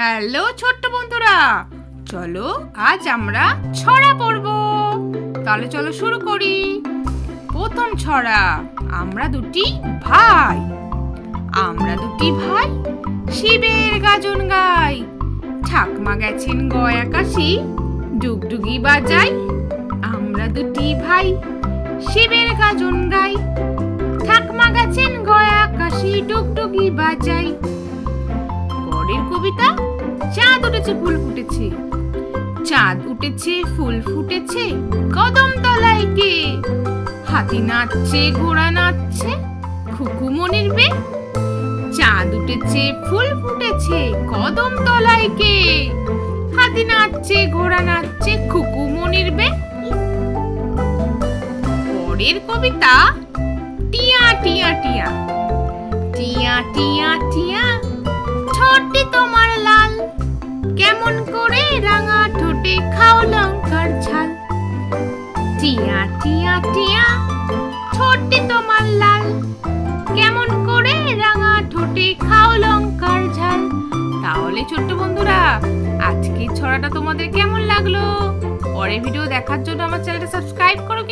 Hello ছোট্ট বন্ধুরা, চলো আজ আমরা ছড়া পড়বো। তাহলে চলো শুরু করি। প্রথম ছড়া, আমরা দুটি ভাই। আমরা দুটি ভাই শিবের গাজন গাই। ঠাকমা গেছেন গয়া কাশি, ডুগডুগি বাজাই। আমরা দুটি ভাই শিবের গাজন গাই। ঠাকমা গেছেন গয়া কাশি, ডুগডুগি বাজাই। পরের কবিতা, চাঁদ উঠেছে ফুল ফুটেছে। চাঁদ উঠেছে ফুল ফুটেছে, কদম তলায় কে? হাতি নাচছে ঘোড়া নাচছে, খুকু মনির বে। চাঁদ উঠেছে ফুল ফুটেছে, কদম তলায় কে? হাতি নাচছে ঘোড়া নাচছে, খুকু মনির বে। পরের কবিতা, টিয়া টিয়া টিয়া। টিয়া টিয়া টিয়া, ঠোঁটটি তোমার লাল, কেমন করে রাঙা ঠোঁটে খাও লঙ্কার ঝাল। টিয়া টিয়া টিয়া, ঠোঁটটি তোমার লাল, কেমন করে রাঙা ঠোঁটে খাও লঙ্কার ঝাল। তাহলে ছোট্ট বন্ধুরা, আজকের ছড়াটা তোমাদের কেমন লাগলো? পরের ভিডিও দেখার জন্য আমার চ্যানেলটা সাবস্ক্রাইব করো।